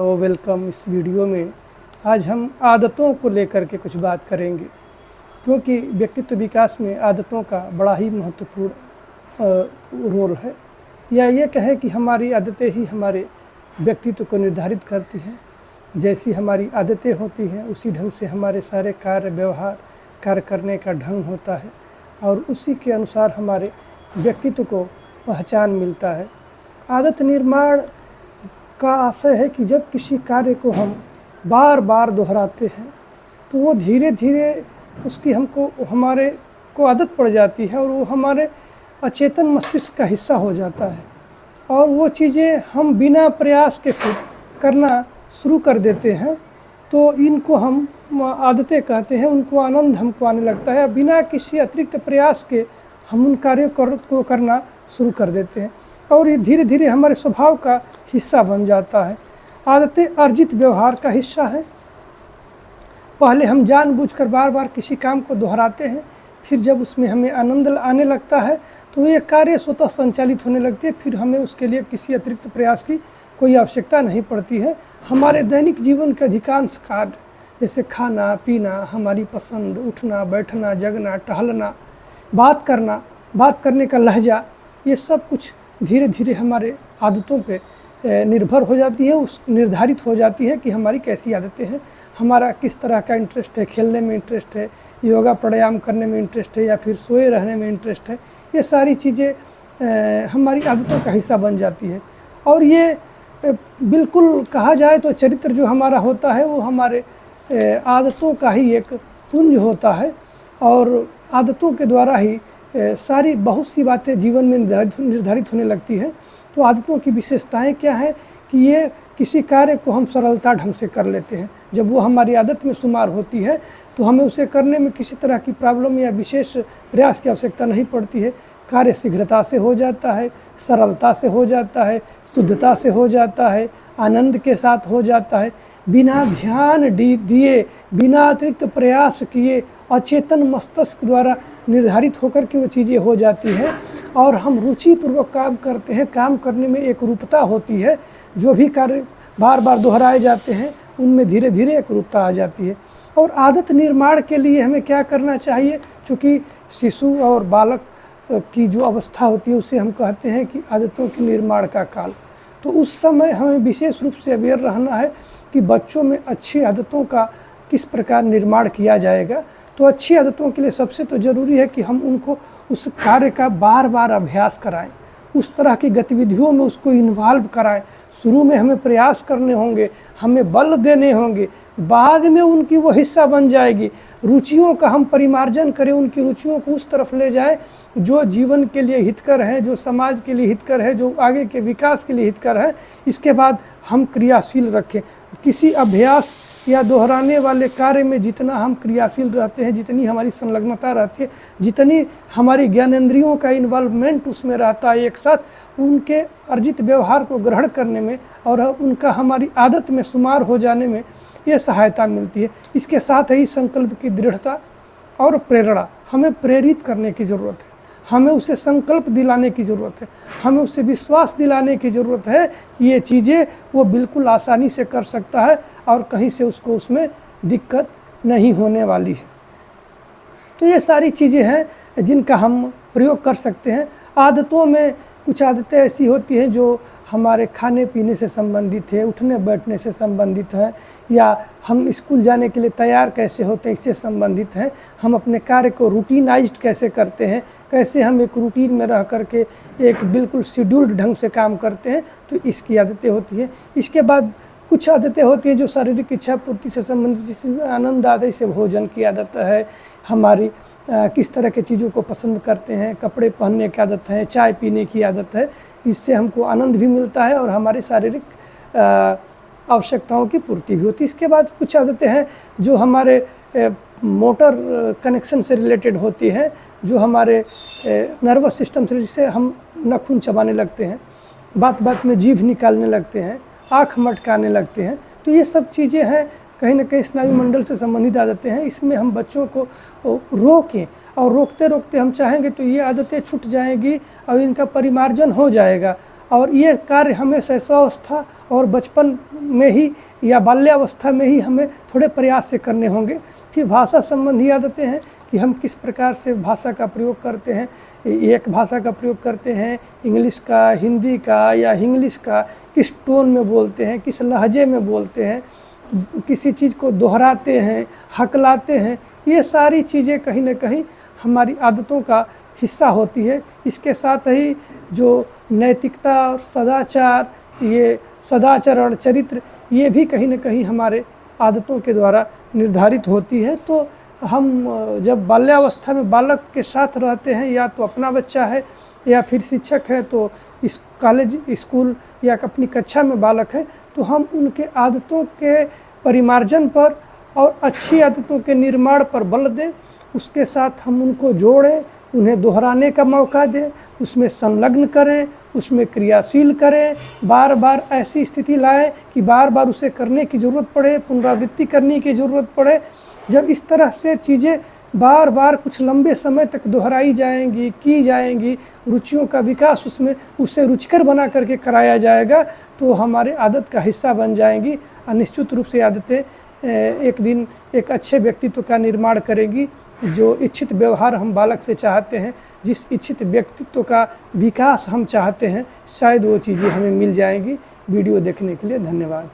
Hello, welcome. इस video में आज हम आदतों को लेकर के कुछ बात करेंगे, क्योंकि व्यक्तित्व विकास में आदतों का बड़ा ही महत्वपूर्ण रोल है। या ये कहें कि हमारी आदतें ही हमारे व्यक्तित्व को निर्धारित करती हैं। जैसी हमारी आदतें होती हैं उसी ढंग से हमारे सारे कार्य व्यवहार कार्य करने का ढंग होता है और उसी के अनुसार हमारे व्यक्तित्व को पहचान मिलता है। आदत निर्माण का आशय है कि जब किसी कार्य को हम बार बार दोहराते हैं तो वो धीरे धीरे उसकी हमारे को आदत पड़ जाती है और वो हमारे अचेतन मस्तिष्क का हिस्सा हो जाता है और वो चीज़ें हम बिना प्रयास के फिर करना शुरू कर देते हैं। तो इनको हम आदतें कहते हैं। उनको आनंद हमको आने लगता है, बिना किसी अतिरिक्त प्रयास के हम उन कार्यों को करना शुरू कर देते हैं और ये धीरे धीरे हमारे स्वभाव का हिस्सा बन जाता है। आदतें अर्जित व्यवहार का हिस्सा है। पहले हम जानबूझकर बार बार किसी काम को दोहराते हैं, फिर जब उसमें हमें आनंद आने लगता है तो ये कार्य स्वतः संचालित होने लगते हैं। फिर हमें उसके लिए किसी अतिरिक्त प्रयास की कोई आवश्यकता नहीं पड़ती है। हमारे दैनिक जीवन के अधिकांश कार्य जैसे खाना पीना, हमारी पसंद, उठना बैठना, जगना, टहलना, बात करने का लहजा, ये सब कुछ धीरे धीरे हमारे आदतों पे निर्भर हो जाती है। निर्धारित हो जाती है कि हमारी कैसी आदतें हैं, हमारा किस तरह का इंटरेस्ट है, खेलने में इंटरेस्ट है, योगा प्राणायाम करने में इंटरेस्ट है या फिर सोए रहने में इंटरेस्ट है। ये सारी चीज़ें हमारी आदतों का हिस्सा बन जाती है और ये बिल्कुल कहा जाए तो चरित्र जो हमारा होता है वो हमारे आदतों का ही एक पुंज होता है और आदतों के द्वारा ही सारी बहुत सी बातें जीवन में निर्धारित होने लगती हैं। तो आदतों की विशेषताएं क्या है कि ये किसी कार्य को हम सरलता ढंग से कर लेते हैं। जब वो हमारी आदत में शुमार होती है तो हमें उसे करने में किसी तरह की प्रॉब्लम या विशेष प्रयास की आवश्यकता नहीं पड़ती है। कार्य शीघ्रता से हो जाता है, सरलता से हो जाता है, शुद्धता से हो जाता है, आनंद के साथ हो जाता है, बिना ध्यान दिए, बिना अतिरिक्त प्रयास किए, अचेतन मस्तिष्क द्वारा निर्धारित होकर के वो चीज़ें हो जाती हैं और हम रुचिपूर्वक काम करते हैं। काम करने में एक रूपता होती है। जो भी कार्य बार बार दोहराए जाते हैं उनमें धीरे धीरे एक रूपता आ जाती है। और आदत निर्माण के लिए हमें क्या करना चाहिए? चूँकि शिशु और बालक की जो अवस्था होती है उसे हम कहते हैं कि आदतों के निर्माण का काल। तो उस समय हमें विशेष रूप से अवेयर रहना है कि बच्चों में अच्छी आदतों का किस प्रकार निर्माण किया जाएगा। तो अच्छी आदतों के लिए सबसे तो ज़रूरी है कि हम उनको उस कार्य का बार बार अभ्यास कराएं, उस तरह की गतिविधियों में उसको इन्वॉल्व कराएं। शुरू में हमें प्रयास करने होंगे, हमें बल देने होंगे, बाद में उनकी वो हिस्सा बन जाएगी। रुचियों का हम परिमार्जन करें, उनकी रुचियों को उस तरफ ले जाएं जो जीवन के लिए हितकर है, जो समाज के लिए हितकर है, जो आगे के विकास के लिए हितकर है। इसके बाद हम क्रियाशील रखें। किसी अभ्यास या दोहराने वाले कार्य में जितना हम क्रियाशील रहते हैं, जितनी हमारी संलग्नता रहती है, जितनी हमारी ज्ञानेंद्रियों का इन्वॉल्वमेंट उसमें रहता है एक साथ, उनके अर्जित व्यवहार को ग्रहण करने में और उनका हमारी आदत में शुमार हो जाने में ये सहायता मिलती है। इसके साथ ही संकल्प की दृढ़ता और प्रेरणा, हमें प्रेरित करने की ज़रूरत है, हमें उसे संकल्प दिलाने की ज़रूरत है, हमें उसे विश्वास दिलाने की ज़रूरत है कि ये चीज़ें वो बिल्कुल आसानी से कर सकता है और कहीं से उसको उसमें दिक्कत नहीं होने वाली है। तो ये सारी चीज़ें हैं जिनका हम प्रयोग कर सकते हैं। आदतों में कुछ आदतें ऐसी होती हैं जो हमारे खाने पीने से संबंधित है, उठने बैठने से संबंधित है, या हम स्कूल जाने के लिए तैयार कैसे होते हैं इससे संबंधित हैं। हम अपने कार्य को रूटीनाइज्ड कैसे करते हैं, कैसे हम एक रूटीन में रह करके एक बिल्कुल शेड्यूल्ड ढंग से काम करते हैं, तो इसकी आदतें होती हैं। इसके बाद कुछ आदतें होती हैं जो शारीरिक इच्छा पूर्ति से संबंधित, जिसमें आनंद आता है, जैसे भोजन की आदत है, हमारी किस तरह के चीज़ों को पसंद करते हैं, कपड़े पहनने की आदत है, चाय पीने की आदत है। इससे हमको आनंद भी मिलता है और हमारी शारीरिक आवश्यकताओं की पूर्ति भी होती है। इसके बाद कुछ आदतें हैं जो हमारे मोटर कनेक्शन से रिलेटेड होती हैं, जो हमारे नर्वस सिस्टम से, जिससे हम नाखून चबाने लगते हैं, बात बात में जीभ निकालने लगते हैं, आँख मटकाने लगते हैं। तो ये सब चीज़ें हैं कहीं ना कहीं स्नायु मंडल से संबंधित आदतें हैं। इसमें हम बच्चों को रोकें और रोकते रोकते हम चाहेंगे तो ये आदतें छूट जाएंगी और इनका परिमार्जन हो जाएगा और ये कार्य हमें शैशवावस्था और बचपन में ही या बाल्यावस्था में ही हमें थोड़े प्रयास से करने होंगे। फिर भाषा संबंधी आदतें हैं कि हम किस प्रकार से भाषा का प्रयोग करते हैं, एक भाषा का प्रयोग करते हैं, इंग्लिश का, हिंदी का या इंग्लिश का, किस टोन में बोलते हैं, किस लहजे में बोलते हैं, किसी चीज़ को दोहराते हैं, हकलाते हैं। ये सारी चीज़ें कहीं ना कहीं हमारी आदतों का हिस्सा होती है। इसके साथ ही जो नैतिकता और सदाचार, ये सदाचरण, चरित्र, ये भी कहीं ना कहीं हमारे आदतों के द्वारा निर्धारित होती है। तो हम जब बाल्यावस्था में बालक के साथ रहते हैं, या तो अपना बच्चा है या फिर शिक्षक है, तो इस कॉलेज, स्कूल या अपनी कक्षा में बालक है, तो हम उनके आदतों के परिमार्जन पर और अच्छी आदतों के निर्माण पर बल दें। उसके साथ हम उनको जोड़ें, उन्हें दोहराने का मौका दें, उसमें संलग्न करें, उसमें क्रियाशील करें, बार बार ऐसी स्थिति लाएं कि बार बार उसे करने की ज़रूरत पड़े, पुनरावृत्ति करने की ज़रूरत पड़े। जब इस तरह से चीज़ें बार बार कुछ लंबे समय तक दोहराई जाएंगी, की जाएंगी, रुचियों का विकास उसमें उसे रुचिकर बना करके कराया जाएगा, तो हमारे आदत का हिस्सा बन जाएंगी। और निश्चित रूप से आदतें एक दिन एक अच्छे व्यक्तित्व का निर्माण करेगी। जो इच्छित व्यवहार हम बालक से चाहते हैं, जिस इच्छित व्यक्तित्व का विकास हम चाहते हैं, शायद वो चीज़ें हमें मिल जाएंगी। वीडियो देखने के लिए धन्यवाद।